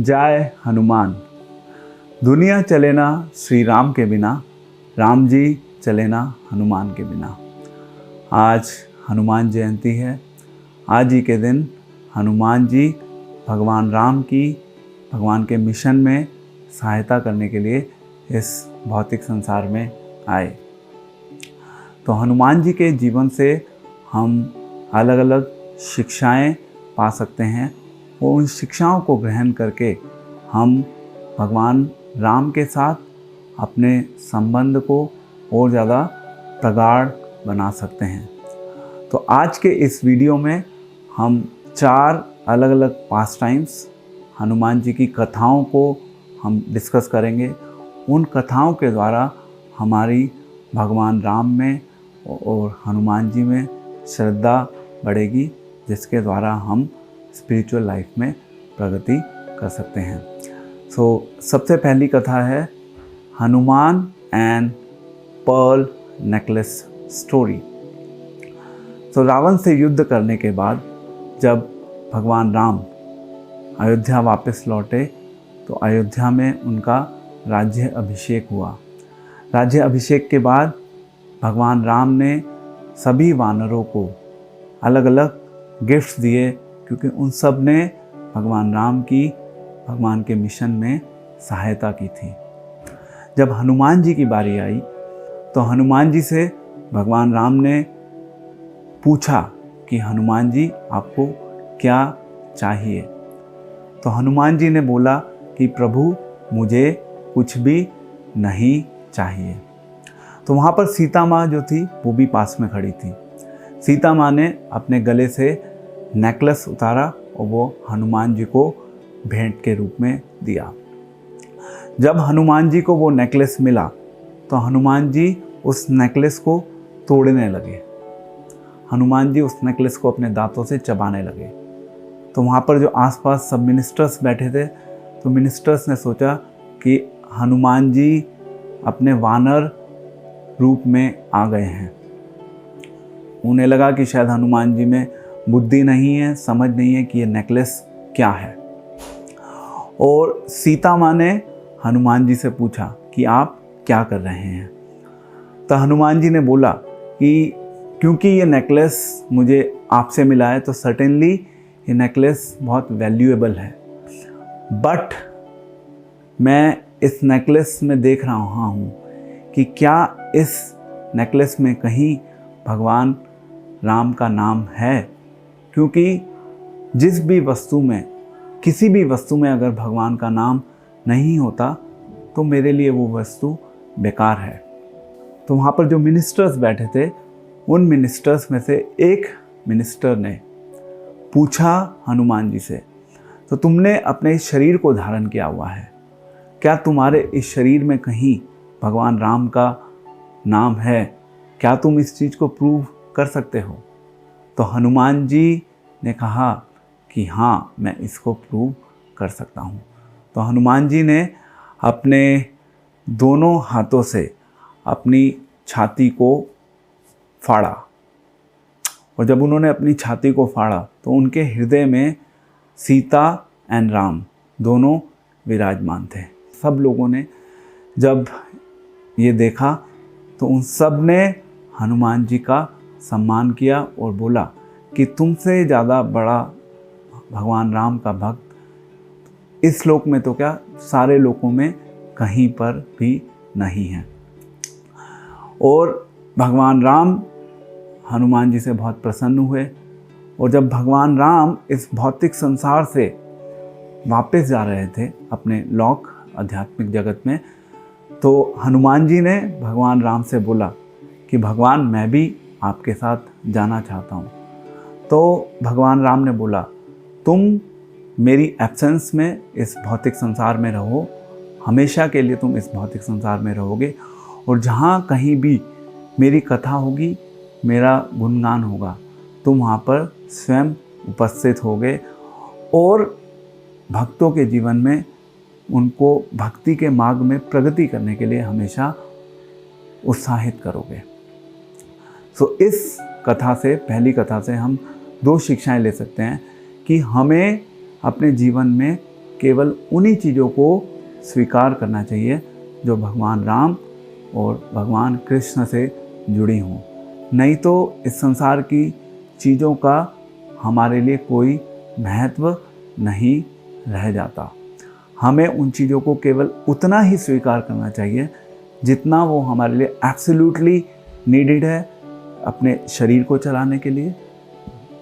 जय हनुमान। दुनिया चले ना श्री राम के बिना, राम जी चले ना हनुमान के बिना। आज हनुमान जयंती है। आज ही के दिन हनुमान जी भगवान राम की भगवान के मिशन में सहायता करने के लिए इस भौतिक संसार में आए। तो हनुमान जी के जीवन से हम अलग अलग शिक्षाएं पा सकते हैं और उन शिक्षाओं को ग्रहण करके हम भगवान राम के साथ अपने संबंध को और ज़्यादा प्रगाढ़ बना सकते हैं। तो आज के इस वीडियो में हम 4 अलग अलग पास टाइम्स हनुमान जी की कथाओं को हम डिस्कस करेंगे। उन कथाओं के द्वारा हमारी भगवान राम में और हनुमान जी में श्रद्धा बढ़ेगी, जिसके द्वारा हम स्पिरिचुअल लाइफ में प्रगति कर सकते हैं। सबसे पहली कथा है Hanuman and pearl necklace story. Ravana से युद्ध करने के बाद जब भगवान राम अयोध्या वापस लौटे तो अयोध्या में उनका राज्य अभिषेक हुआ। राज्य अभिषेक के बाद भगवान राम ने सभी वानरों को अलग अलग गिफ्ट्स दिए, क्योंकि उन सब ने भगवान राम की भगवान के मिशन में सहायता की थी। जब हनुमान जी की बारी आई तो हनुमान जी से भगवान राम ने पूछा कि हनुमान जी आपको क्या चाहिए। तो हनुमान जी ने बोला कि प्रभु मुझे कुछ भी नहीं चाहिए। तो वहाँ पर सीता माँ जो थी वो भी पास में खड़ी थी। सीता माँ ने अपने गले से नेकलेस उतारा और वो हनुमान जी को भेंट के रूप में दिया। जब हनुमान जी को वो नेकलेस मिला तो हनुमान जी उस नेकलेस को तोड़ने लगे। हनुमान जी उस नेकलेस को अपने दांतों से चबाने लगे। तो वहाँ पर जो आसपास सब मिनिस्टर्स बैठे थे, तो मिनिस्टर्स ने सोचा कि हनुमान जी अपने वानर रूप में आ गए हैं। उन्हें लगा कि शायद हनुमान जी में बुद्धि नहीं है, समझ नहीं है कि ये नेकलेस क्या है। और सीता माँ ने हनुमान जी से पूछा कि आप क्या कर रहे हैं। तो हनुमान जी ने बोला कि क्योंकि ये नेकलेस मुझे आपसे मिला है तो सर्टेनली ये नेकलेस बहुत वैल्यूएबल है, बट मैं इस नेकलेस में देख रहा हूँ कि क्या इस नेकलेस में कहीं भगवान राम का नाम है। क्योंकि जिस भी वस्तु में, किसी भी वस्तु में अगर भगवान का नाम नहीं होता तो मेरे लिए वो वस्तु बेकार है। तो वहाँ पर जो मिनिस्टर्स बैठे थे, उन मिनिस्टर्स में से एक मिनिस्टर ने पूछा हनुमान जी से, तो तुमने अपने इस शरीर को धारण किया हुआ है, क्या तुम्हारे इस शरीर में कहीं भगवान राम का नाम है? क्या तुम इस चीज़ को प्रूव कर सकते हो? तो हनुमान जी ने कहा कि हाँ, मैं इसको प्रूव कर सकता हूँ। तो हनुमान जी ने अपने दोनों हाथों से अपनी छाती को फाड़ा, और जब उन्होंने अपनी छाती को फाड़ा तो उनके हृदय में सीता एंड राम दोनों विराजमान थे। सब लोगों ने जब ये देखा तो उन सब ने हनुमान जी का सम्मान किया और बोला कि तुमसे ज़्यादा बड़ा भगवान राम का भक्त इस लोक में तो क्या, सारे लोकों में कहीं पर भी नहीं है। और भगवान राम हनुमान जी से बहुत प्रसन्न हुए। और जब भगवान राम इस भौतिक संसार से वापस जा रहे थे अपने लौक आध्यात्मिक जगत में, तो हनुमान जी ने भगवान राम से बोला कि भगवान मैं भी आपके साथ जाना चाहता हूँ। तो भगवान राम ने बोला तुम मेरी एब्सेंस में इस भौतिक संसार में रहो, हमेशा के लिए तुम इस भौतिक संसार में रहोगे, और जहाँ कहीं भी मेरी कथा होगी, मेरा गुणगान होगा, तुम वहाँ पर स्वयं उपस्थित होगे और भक्तों के जीवन में उनको भक्ति के मार्ग में प्रगति करने के लिए हमेशा उत्साहित करोगे। इस कथा से, पहली कथा से हम 2 शिक्षाएं ले सकते हैं कि हमें अपने जीवन में केवल उन्हीं चीज़ों को स्वीकार करना चाहिए जो भगवान राम और भगवान कृष्ण से जुड़ी हों। नहीं तो इस संसार की चीज़ों का हमारे लिए कोई महत्व नहीं रह जाता। हमें उन चीज़ों को केवल उतना ही स्वीकार करना चाहिए जितना वो हमारे लिए एब्सोल्युटली नीडेड है, अपने शरीर को चलाने के लिए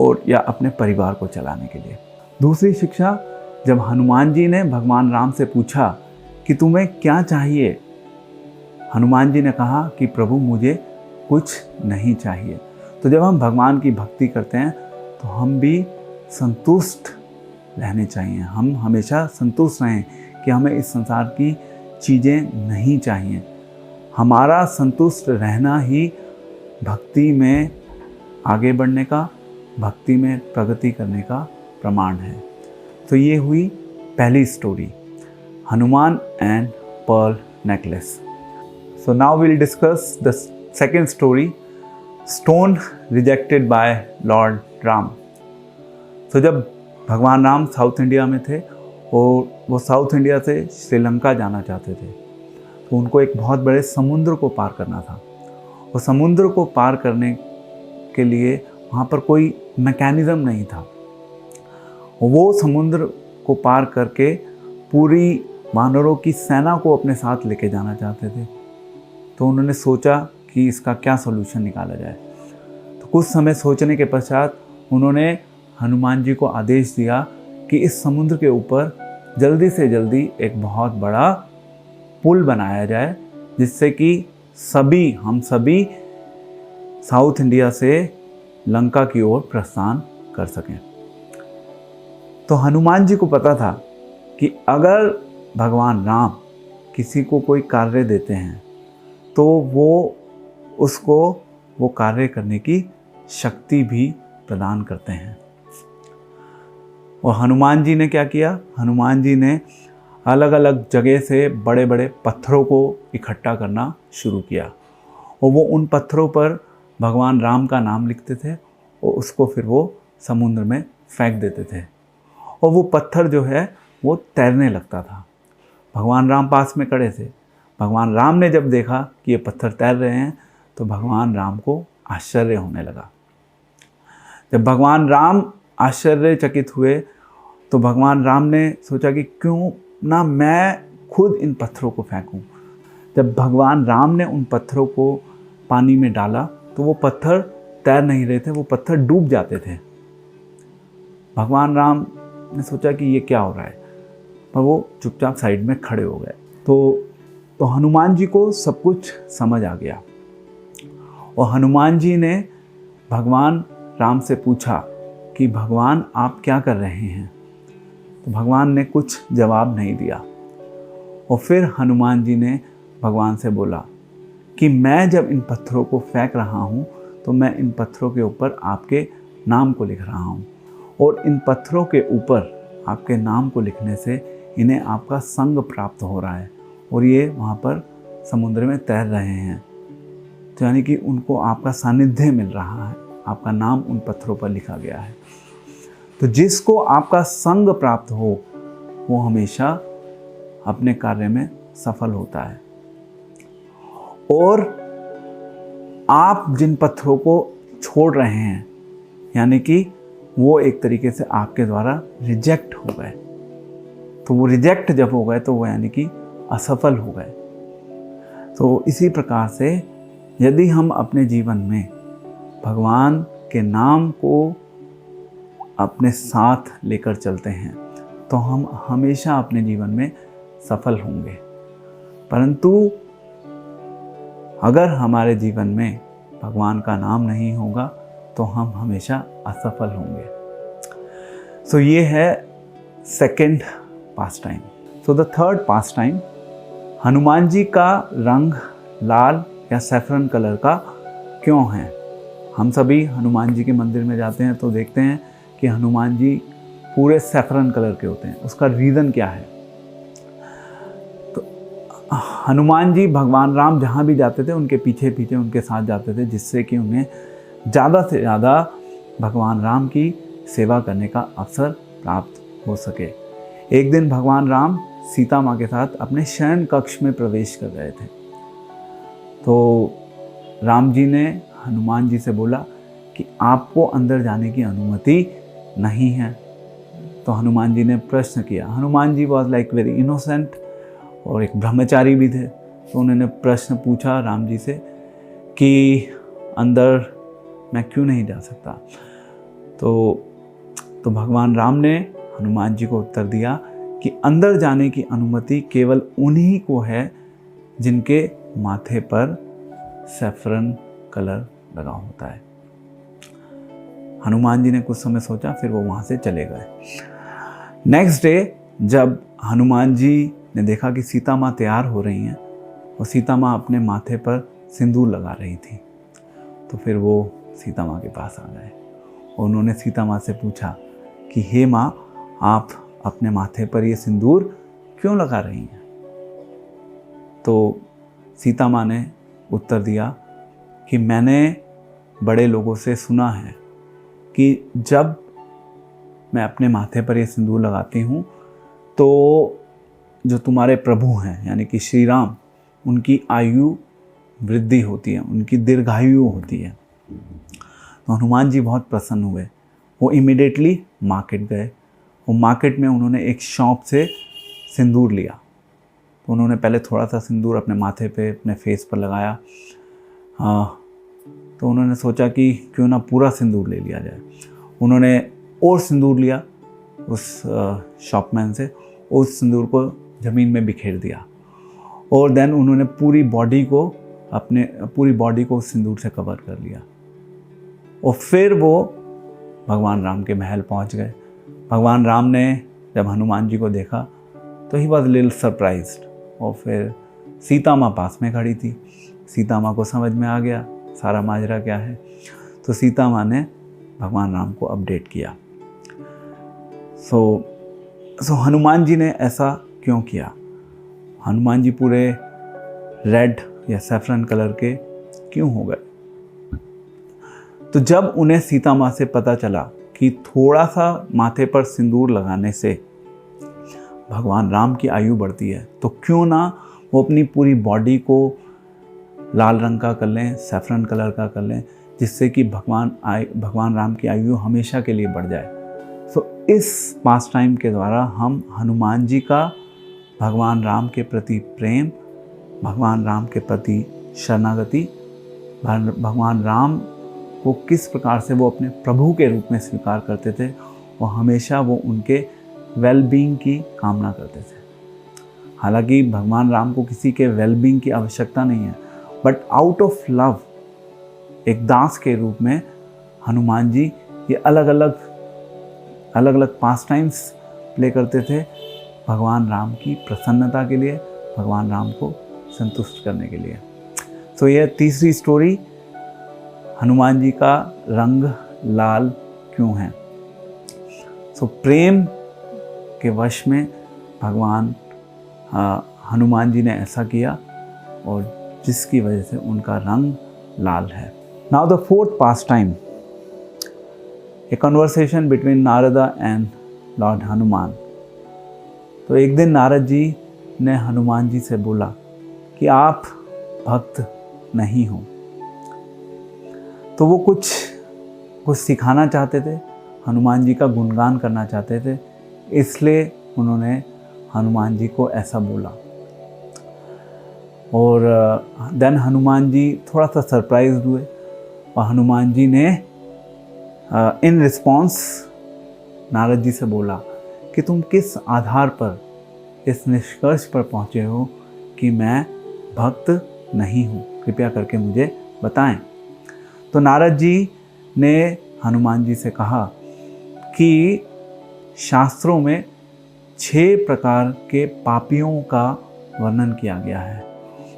और या अपने परिवार को चलाने के लिए। दूसरी शिक्षा, जब हनुमान जी ने भगवान राम से पूछा कि तुम्हें क्या चाहिए, हनुमान जी ने कहा कि प्रभु मुझे कुछ नहीं चाहिए। तो जब हम भगवान की भक्ति करते हैं तो हम भी संतुष्ट रहने चाहिए। हम हमेशा संतुष्ट रहें कि हमें इस संसार की चीज़ें नहीं चाहिए। हमारा संतुष्ट रहना ही भक्ति में आगे बढ़ने का, भक्ति में प्रगति करने का प्रमाण है। तो ये हुई पहली story, Hanuman and pearl necklace. So now will discuss the second story, stone rejected by Lord Ram. तो जब भगवान राम साउथ इंडिया में थे और वो साउथ इंडिया से श्रीलंका जाना चाहते थे, तो उनको एक बहुत बड़े समुद्र को पार करना था। और समुद्र को पार करने के लिए वहाँ पर कोई मैकेनिज़्म नहीं था। वो समुद्र को पार करके पूरी वानरों की सेना को अपने साथ लेके जाना चाहते थे। तो उन्होंने सोचा कि इसका क्या सॉल्यूशन निकाला जाए। तो कुछ समय सोचने के पश्चात उन्होंने हनुमान जी को आदेश दिया कि इस समुद्र के ऊपर जल्दी से जल्दी एक बहुत बड़ा पुल बनाया जाए, जिससे कि हम सभी साउथ इंडिया से लंका की ओर प्रस्थान कर सकें। तो हनुमान जी को पता था कि अगर भगवान राम किसी को कोई कार्य देते हैं तो वो उसको वो कार्य करने की शक्ति भी प्रदान करते हैं। और हनुमान जी ने क्या किया, हनुमान जी ने अलग अलग जगह से बड़े बड़े पत्थरों को इकट्ठा करना शुरू किया और वो उन पत्थरों पर भगवान राम का नाम लिखते थे और उसको फिर वो समुद्र में फेंक देते थे और वो पत्थर जो है वो तैरने लगता था। भगवान राम पास में खड़े थे। भगवान राम ने जब देखा कि ये पत्थर तैर रहे हैं तो भगवान राम को आश्चर्य होने लगा। जब भगवान राम आश्चर्यचकित हुए तो भगवान राम ने सोचा कि क्यों ना मैं खुद इन पत्थरों को फेंकूं। जब भगवान राम ने उन पत्थरों को पानी में डाला तो वो पत्थर तैर नहीं रहे थे, वो पत्थर डूब जाते थे। भगवान राम ने सोचा कि ये क्या हो रहा है, पर वो चुपचाप साइड में खड़े हो गए। तो हनुमान जी को सब कुछ समझ आ गया और हनुमान जी ने भगवान राम से पूछा कि भगवान आप क्या कर रहे हैं। तो भगवान ने कुछ जवाब नहीं दिया और फिर हनुमान जी ने भगवान से बोला कि मैं जब इन पत्थरों को फेंक रहा हूँ तो मैं इन पत्थरों के ऊपर आपके नाम को लिख रहा हूँ और इन पत्थरों के ऊपर आपके नाम को लिखने से इन्हें आपका संग प्राप्त हो रहा है और ये वहाँ पर समुद्र में तैर रहे हैं। तो यानी कि उनको आपका सानिध्य मिल रहा है, आपका नाम उन पत्थरों पर लिखा गया है। तो जिसको आपका संग प्राप्त हो वो हमेशा अपने कार्य में सफल होता है। और आप जिन पत्थरों को छोड़ रहे हैं यानी कि वो एक तरीके से आपके द्वारा रिजेक्ट हो गए। तो वो रिजेक्ट जब हो गए तो वो यानी कि असफल हो गए। तो इसी प्रकार से यदि हम अपने जीवन में भगवान के नाम को अपने साथ लेकर चलते हैं तो हम हमेशा अपने जीवन में सफल होंगे। परंतु अगर हमारे जीवन में भगवान का नाम नहीं होगा तो हम हमेशा असफल होंगे। सो ये है second pastime. So the third pastime, Hanuman ji का रंग लाल या सैफरन कलर का क्यों है। हम सभी हनुमान जी के मंदिर में जाते हैं तो देखते हैं कि हनुमान जी पूरे सैफरन कलर के होते हैं। उसका रीज़न क्या है? तो हनुमान जी भगवान राम जहाँ भी जाते थे उनके पीछे पीछे उनके साथ जाते थे, जिससे कि उन्हें ज़्यादा से ज़्यादा भगवान राम की सेवा करने का अवसर प्राप्त हो सके। एक दिन भगवान राम सीता माँ के साथ अपने शयन कक्ष में प्रवेश कर रहे थे। तो राम जी ने हनुमान जी से बोला कि आपको अंदर जाने की अनुमति नहीं है। तो हनुमान जी ने प्रश्न किया। Hanuman ji was like very innocent और एक ब्रह्मचारी भी थे। तो उन्होंने प्रश्न पूछा राम जी से कि अंदर मैं क्यों नहीं जा सकता। तो भगवान राम ने हनुमान जी को उत्तर दिया कि अंदर जाने की अनुमति केवल उन्हीं को है जिनके माथे पर सैफरन कलर लगा होता है। हनुमान जी ने कुछ समय सोचा, फिर वो वहाँ से चले गए। नेक्स्ट डे जब हनुमान जी ने देखा कि सीता माँ तैयार हो रही हैं और सीता माँ अपने माथे पर सिंदूर लगा रही थी, तो फिर वो सीता माँ के पास आ गए और उन्होंने सीता माँ से पूछा कि हे माँ, आप अपने माथे पर ये सिंदूर क्यों लगा रही हैं। तो सीता माँ ने उत्तर दिया कि मैंने बड़े लोगों से सुना है कि जब मैं अपने माथे पर ये सिंदूर लगाती हूँ तो जो तुम्हारे प्रभु हैं यानी कि श्री राम, उनकी आयु वृद्धि होती है, उनकी दीर्घायु होती है। तो हनुमान जी बहुत प्रसन्न हुए। वो इमीडिएटली मार्केट गए। वो मार्केट में उन्होंने एक शॉप से सिंदूर लिया। तो उन्होंने पहले थोड़ा सा सिंदूर अपने माथे पे, अपने फेस पर लगाया। तो उन्होंने सोचा कि क्यों ना पूरा सिंदूर ले लिया जाए। उन्होंने और सिंदूर लिया उस शॉपमैन से, उस सिंदूर को ज़मीन में बिखेर दिया और देन उन्होंने पूरी बॉडी को उस सिंदूर से कवर कर लिया। और फिर वो भगवान राम के महल पहुंच गए। भगवान राम ने जब हनुमान जी को देखा तो ही वॉज लिटिल सरप्राइज्ड। और फिर सीता माँ पास में खड़ी थी। सीता माँ को समझ में आ गया सारा माजरा क्या है। तो सीता माँ ने भगवान राम को अपडेट किया। सो हनुमान जी ने ऐसा क्यों किया। हनुमान जी पूरे रेड या सैफरन कलर के क्यों हो गए। तो जब उन्हें सीता माँ से पता चला कि थोड़ा सा माथे पर सिंदूर लगाने से भगवान राम की आयु बढ़ती है, तो क्यों ना वो अपनी पूरी बॉडी को लाल रंग का कर लें, सैफरन कलर का कर लें, जिससे कि भगवान राम की आयु हमेशा के लिए बढ़ जाए। सो इस पास टाइम के द्वारा हम हनुमान जी का भगवान राम के प्रति प्रेम, भगवान राम के प्रति शरणागति, भगवान राम को किस प्रकार से वो अपने प्रभु के रूप में स्वीकार करते थे और हमेशा वो उनके वेलबींग की कामना करते थे। हालांकि भगवान राम को किसी के वेलबींग की आवश्यकता नहीं है, बट आउट ऑफ लव एक दास के रूप में हनुमान जी ये अलग अलग पास टाइम्स प्ले करते थे भगवान राम की प्रसन्नता के लिए, भगवान राम को संतुष्ट करने के लिए। तो यह तीसरी स्टोरी, हनुमान जी का रंग लाल क्यों है। सो प्रेम के वश में भगवान हनुमान जी ने ऐसा किया और जिसकी वजह से उनका रंग लाल है। Now the fourth pastime, A conversation between Narada and Lord Hanuman. तो एक दिन नारद जी ने हनुमान जी से बोला कि आप भक्त नहीं हो। तो वो कुछ सिखाना चाहते थे, हनुमान जी का गुणगान करना चाहते थे, इसलिए उन्होंने हनुमान जी को ऐसा बोला। और देन हनुमान जी थोड़ा सा सरप्राइज हुए और हनुमान जी ने इन रिस्पॉन्स नारद जी से बोला कि तुम किस आधार पर इस निष्कर्ष पर पहुँचे हो कि मैं भक्त नहीं हूँ, कृपया करके मुझे बताएं। तो नारद जी ने हनुमान जी से कहा कि शास्त्रों में 6 प्रकार के पापियों का वर्णन किया गया है।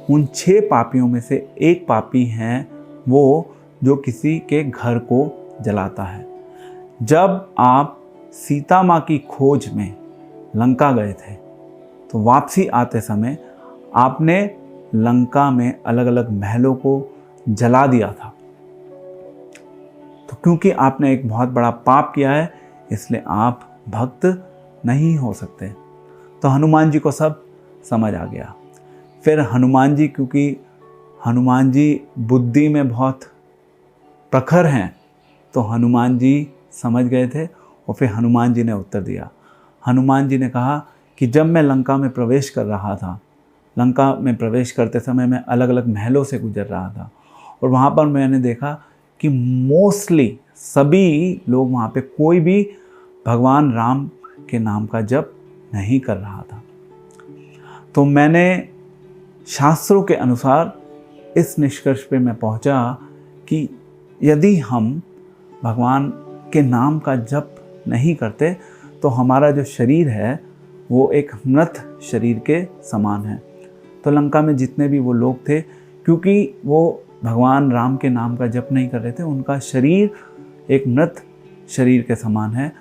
उन 6 पापियों में से एक पापी हैं वो जो किसी के घर को जलाता है। जब आप सीता माँ की खोज में लंका गए थे तो वापसी आते समय आपने लंका में अलग अलग महलों को जला दिया था। तो क्योंकि आपने एक बहुत बड़ा पाप किया है, इसलिए आप भक्त नहीं हो सकते। तो हनुमान जी को सब समझ आ गया। फिर हनुमान जी, क्योंकि हनुमान जी बुद्धि में बहुत प्रखर हैं, तो हनुमान जी समझ गए थे और फिर हनुमान जी ने उत्तर दिया। हनुमान जी ने कहा कि जब मैं लंका में प्रवेश कर रहा था, लंका में प्रवेश करते समय मैं अलग अलग महलों से गुजर रहा था और वहाँ पर मैंने देखा कि मोस्टली सभी लोग वहाँ पे कोई भी भगवान राम के नाम का जप नहीं कर रहा था। तो मैंने शास्त्रों के अनुसार इस निष्कर्ष पे मैं पहुँचा कि यदि हम भगवान के नाम का जप नहीं करते तो हमारा जो शरीर है वो एक मृत शरीर के समान है। तो लंका में जितने भी वो लोग थे, क्योंकि वो भगवान राम के नाम का जप नहीं कर रहे थे, उनका शरीर एक मृत शरीर के समान है।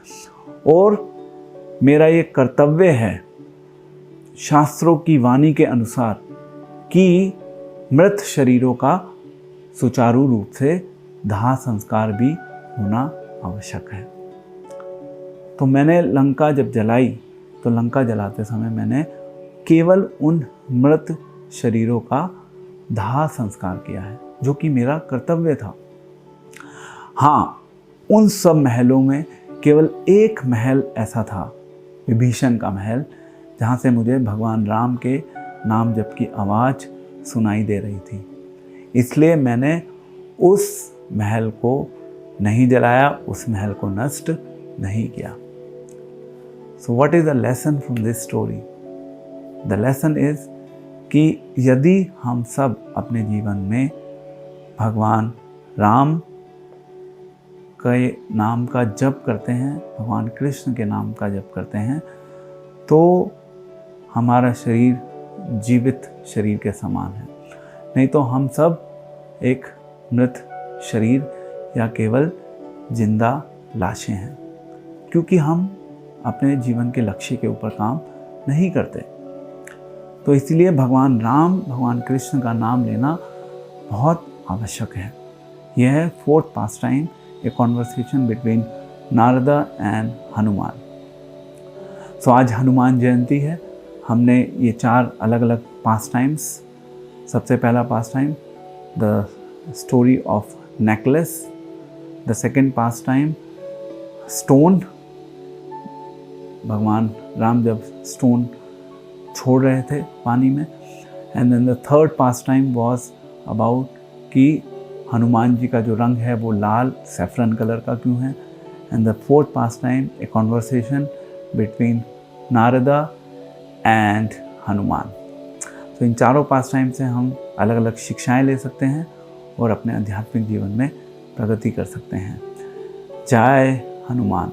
और मेरा ये कर्तव्य है शास्त्रों की वाणी के अनुसार कि मृत शरीरों का सुचारू रूप से दाह संस्कार भी होना आवश्यक है। तो मैंने लंका जब जलाई, तो लंका जलाते समय मैंने केवल उन मृत शरीरों का दाह संस्कार किया है, जो कि मेरा कर्तव्य था। हाँ, उन सब महलों में केवल एक महल ऐसा था, विभीषण का महल, जहाँ से मुझे भगवान राम के नाम जप की आवाज़ सुनाई दे रही थी। इसलिए मैंने उस महल को नहीं जलाया, उस महल को नष्ट नहीं किया। So what is the lesson from this story? The lesson is कि यदि हम सब अपने जीवन में भगवान राम के नाम का जप करते हैं, भगवान कृष्ण के नाम का जप करते हैं, तो हमारा शरीर जीवित शरीर के समान है। नहीं तो हम सब एक मृत शरीर या केवल जिंदा लाशें हैं, क्योंकि हम अपने जीवन के लक्ष्य के ऊपर काम नहीं करते। तो इसलिए भगवान राम, भगवान कृष्ण का नाम लेना बहुत आवश्यक है। यह है fourth pastime, a conversation between Narada and Hanuman. So आज हनुमान जयंती है। हमने ये 4 अलग अलग पास टाइम्स, सबसे पहला pastime the story of necklace, the second pastime stone, भगवान राम जब स्टोन छोड़ रहे थे पानी में, and then the third pastime was about कि हनुमान जी का जो रंग है वो लाल सैफरन कलर का क्यों है, and the fourth pastime a conversation between Narada and Hanuman. तो इन चारों पास टाइम से हम अलग अलग शिक्षाएं ले सकते हैं और अपने आध्यात्मिक जीवन में प्रगति कर सकते हैं। जय हनुमान।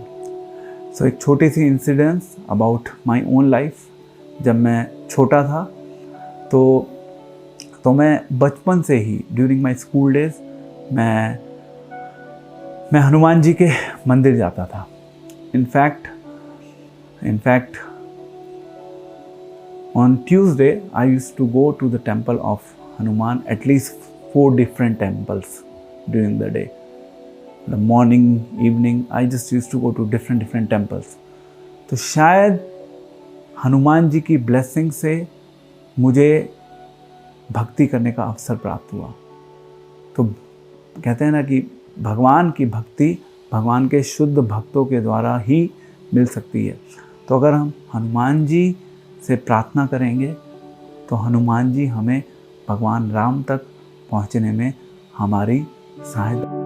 सो एक छोटी सी incidence about my own life. जब मैं छोटा था तो मैं बचपन से ही ड्यूरिंग माय स्कूल डेज मैं हनुमान जी के मंदिर जाता था। In fact on Tuesday I used to go to the temple of Hanuman, at least 4 different temples during the day. The morning, evening, I just used to go to different temples. तो शायद हनुमान जी की blessing से मुझे भक्ति करने का अवसर प्राप्त हुआ। तो कहते हैं ना कि भगवान की भक्ति भगवान के शुद्ध भक्तों के द्वारा ही मिल सकती है। तो अगर हम हनुमान जी से प्रार्थना करेंगे तो हनुमान जी हमें भगवान राम तक पहुंचने में हमारी सहायता